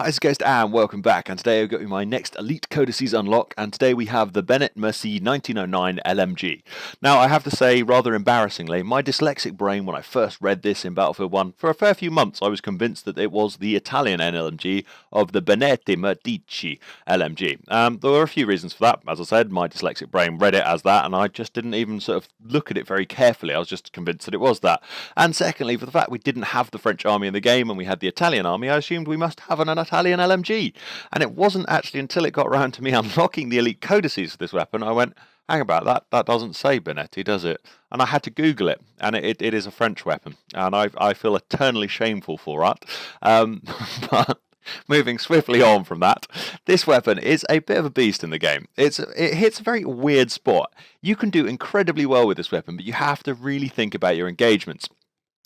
Hi, it's Ghost and welcome back, and today I've got my next Elite Codices unlock, and today we have the Benet Mercie 1909 LMG. Now, I have to say, rather embarrassingly, my dyslexic brain, when I first read this in Battlefield 1, for a fair few months I was convinced that it was the Italian LMG of the Benet Mercie LMG. There were a few reasons for that. As I said, my dyslexic brain read it as that, and I just didn't even sort of look at it very carefully. I was just convinced that it was that. And secondly, for the fact we didn't have the French army in the game and we had the Italian army, I assumed we must have an Italian LMG. And it wasn't actually until it got around to me unlocking the Elite Codices for this weapon, I went, hang about that doesn't say Benetti, does it? And I had to Google it, and it is a French weapon, and I feel eternally shameful for it. But moving swiftly on from that, this weapon is a bit of a beast in the game. It hits a very weird spot. You can do incredibly well with this weapon, but you have to really think about your engagements.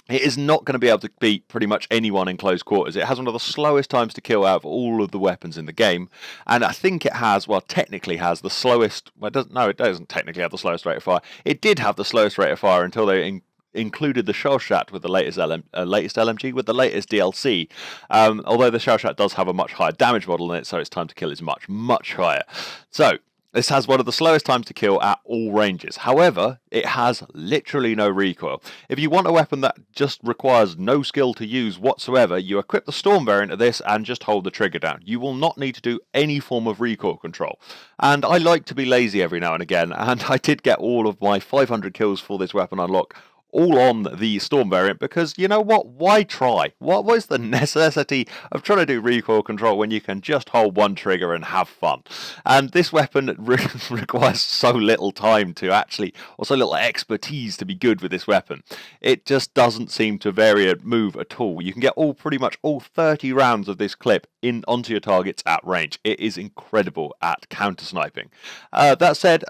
It is not going to be able to beat pretty much anyone in close quarters. It has one of the slowest times to kill out of all of the weapons in the game, and I think it has, well, technically has the slowest. Well, it doesn't technically have the slowest rate of fire. It did have the slowest rate of fire until they included the Shellshat with the latest LMG with the latest DLC. Although the Shellshat does have a much higher damage model in it, so its time to kill is much higher. So this has one of the slowest times to kill at all ranges. However, it has literally no recoil. If you want a weapon that just requires no skill to use whatsoever, you equip the Storm variant of this and just hold the trigger down. You will not need to do any form of recoil control. And I like to be lazy every now and again, and I did get all of my 500 kills for this weapon unlock all on the Storm variant, because you know what? Why try? What was the necessity of trying to do recoil control when you can just hold one trigger and have fun? And this weapon requires so little time to actually, or so little expertise to be good with this weapon. It just doesn't seem to vary a move at all. You can get pretty much all 30 rounds of this clip onto your targets at range. It is incredible at counter sniping. That said,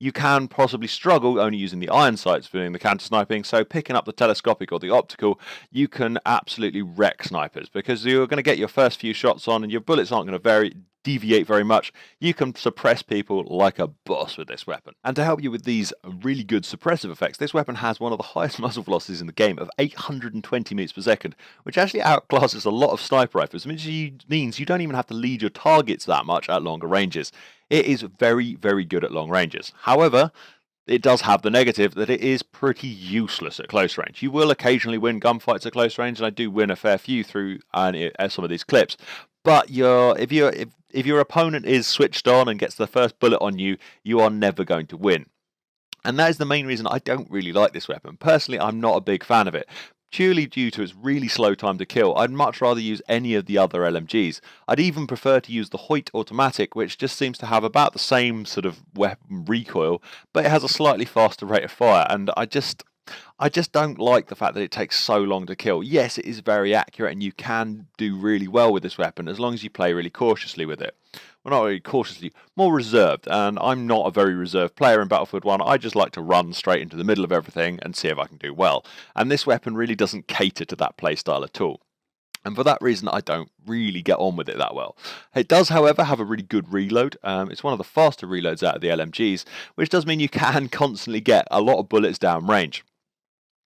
you can possibly struggle only using the iron sights for doing the counter sniping, so picking up the telescopic or the optical, you can absolutely wreck snipers, because you're going to get your first few shots on and your bullets aren't going to deviate very much. You can suppress people like a boss with this weapon. And to help you with these really good suppressive effects, this weapon has one of the highest muzzle velocities in the game of 820 meters per second, which actually outclasses a lot of sniper rifles, which means you don't even have to lead your targets that much at longer ranges. It is very, very good at long ranges. However, it does have the negative that it is pretty useless at close range. You will occasionally win gunfights at close range, and I do win a fair few through some of these clips. But if your opponent is switched on and gets the first bullet on you, you are never going to win. And that is the main reason I don't really like this weapon. Personally, I'm not a big fan of it. Purely due to its really slow time to kill, I'd much rather use any of the other LMGs. I'd even prefer to use the Hoyt automatic, which just seems to have about the same sort of weapon recoil, but it has a slightly faster rate of fire, and I just don't like the fact that it takes so long to kill. Yes, it is very accurate, and you can do really well with this weapon as long as you play really cautiously with it. Well, not really cautiously, more reserved, and I'm not a very reserved player in Battlefield 1. I just like to run straight into the middle of everything and see if I can do well. And this weapon really doesn't cater to that playstyle at all. And for that reason, I don't really get on with it that well. It does, however, have a really good reload. It's one of the faster reloads out of the LMGs, which does mean you can constantly get a lot of bullets down range,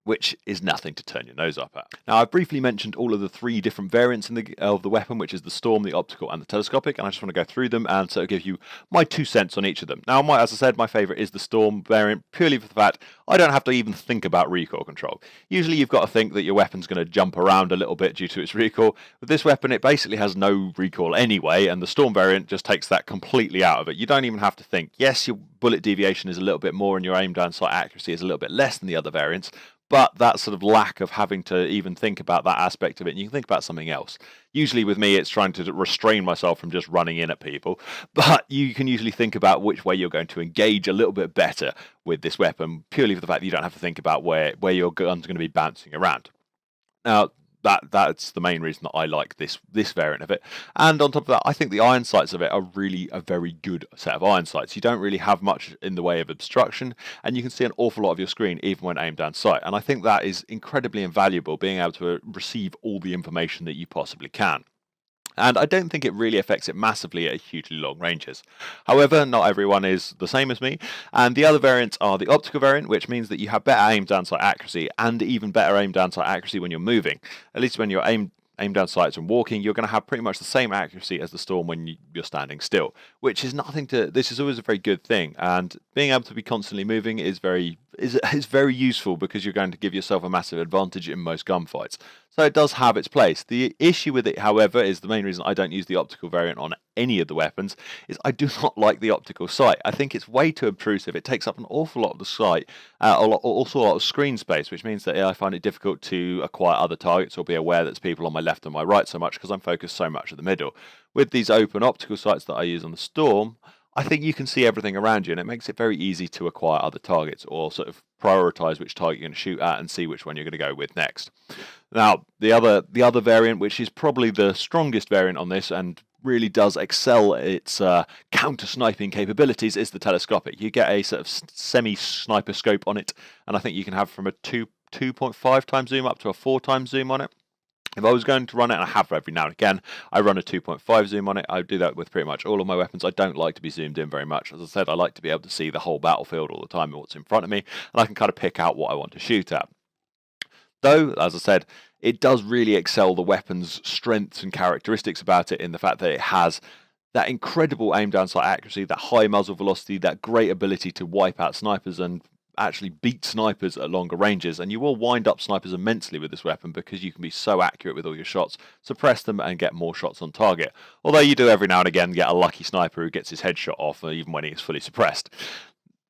which is nothing to turn your nose up at. Now, I've briefly mentioned all of the three different variants of the weapon, which is the Storm, the Optical, and the Telescopic, and I just want to go through them and sort of give you my 2 cents on each of them. Now, as I said, my favourite is the Storm variant, purely for the fact I don't have to even think about recoil control. Usually you've got to think that your weapon's going to jump around a little bit due to its recoil. With this weapon, it basically has no recoil anyway, and the Storm variant just takes that completely out of it. You don't even have to think. Yes, your bullet deviation is a little bit more and your aim down sight accuracy is a little bit less than the other variants, but that sort of lack of having to even think about that aspect of it, and you can think about something else. Usually with me, it's trying to restrain myself from just running in at people, but you can usually think about which way you're going to engage a little bit better with this weapon, purely for the fact that you don't have to think about where your gun's going to be bouncing around. Now, that's the main reason that I like this variant of it. And on top of that, I think the iron sights of it are really a very good set of iron sights. You don't really have much in the way of obstruction, and you can see an awful lot of your screen even when aimed down sight. And I think that is incredibly invaluable, being able to receive all the information that you possibly can. And I don't think it really affects it massively at hugely long ranges. However, not everyone is the same as me, and the other variants are the optical variant, which means that you have better aim down sight accuracy and even better aim down sight accuracy when you're moving. At least when you're aim down sights and walking, you're going to have pretty much the same accuracy as the Storm when you're standing still, which is nothing to. This is always a very good thing, and being able to be constantly moving is very useful because you're going to give yourself a massive advantage in most gunfights. So it does have its place. The issue with it, however, is the main reason I don't use the optical variant on any of the weapons is I do not like the optical sight. I think it's way too obtrusive. It takes up an awful lot of the sight, also a lot of screen space, which means that I find it difficult to acquire other targets or be aware that there's people on my left and my right so much because I'm focused so much at the middle. With these open optical sights that I use on the Storm, I think you can see everything around you, and it makes it very easy to acquire other targets or sort of prioritize which target you're going to shoot at and see which one you're going to go with next. Now, the other variant, which is probably the strongest variant on this and really does excel its counter-sniping capabilities, is the Telescopic. You get a sort of semi-sniper scope on it, and I think you can have from a 2.5 times zoom up to a 4 times zoom on it. If I was going to run it, and I have every now and again, I run a 2.5 zoom on it. I do that with pretty much all of my weapons. I don't like to be zoomed in very much. As I said, I like to be able to see the whole battlefield all the time and what's in front of me, and I can kind of pick out what I want to shoot at. Though, as I said, it does really excel the weapon's strengths and characteristics about it in the fact that it has that incredible aim down sight accuracy, that high muzzle velocity, that great ability to wipe out snipers and actually beat snipers at longer ranges, and you will wind up snipers immensely with this weapon because you can be so accurate with all your shots, suppress them and get more shots on target. Although you do every now and again get a lucky sniper who gets his headshot off even when he is fully suppressed.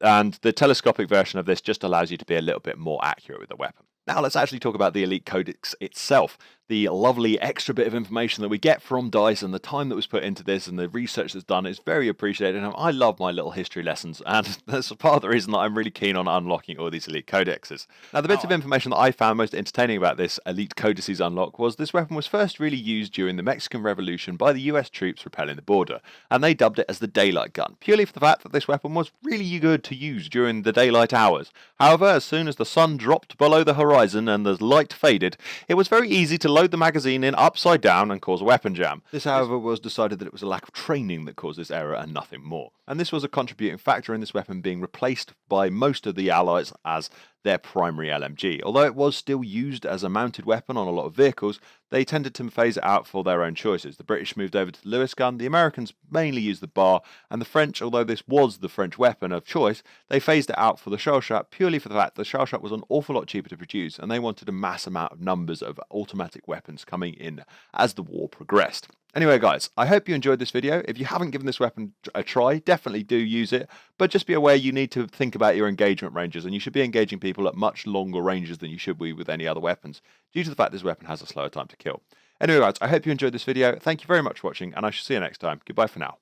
And the telescopic version of this just allows you to be a little bit more accurate with the weapon. Now let's actually talk about the Elite Codex itself. The lovely extra bit of information that we get from DICE and the time that was put into this and the research that's done is very appreciated. And I love my little history lessons, and that's part of the reason that I'm really keen on unlocking all these Elite Codexes. Now, the bits of information that I found most entertaining about this Elite Codices unlock was this weapon was first really used during the Mexican Revolution by the US troops repelling the border, and they dubbed it as the daylight gun, purely for the fact that this weapon was really good to use during the daylight hours. However, as soon as the sun dropped below the horizon and the light faded, it was very easy to load the magazine in upside down and cause a weapon jam. This, however, was decided that it was a lack of training that caused this error and nothing more. And this was a contributing factor in this weapon being replaced by most of the Allies as their primary LMG. Although it was still used as a mounted weapon on a lot of vehicles, they tended to phase it out for their own choices. The British moved over to the Lewis gun, the Americans mainly used the bar, and the French, although this was the French weapon of choice, they phased it out for the shell shot purely for the fact that the shell shot was an awful lot cheaper to produce, and they wanted a mass amount of numbers of automatic weapons coming in as the war progressed. Anyway guys, I hope you enjoyed this video. If you haven't given this weapon a try, definitely do use it, but just be aware you need to think about your engagement ranges, and you should be engaging people at much longer ranges than you should be with any other weapons, due to the fact this weapon has a slower time to kill. Anyway guys, I hope you enjoyed this video. Thank you very much for watching, and I shall see you next time. Goodbye for now.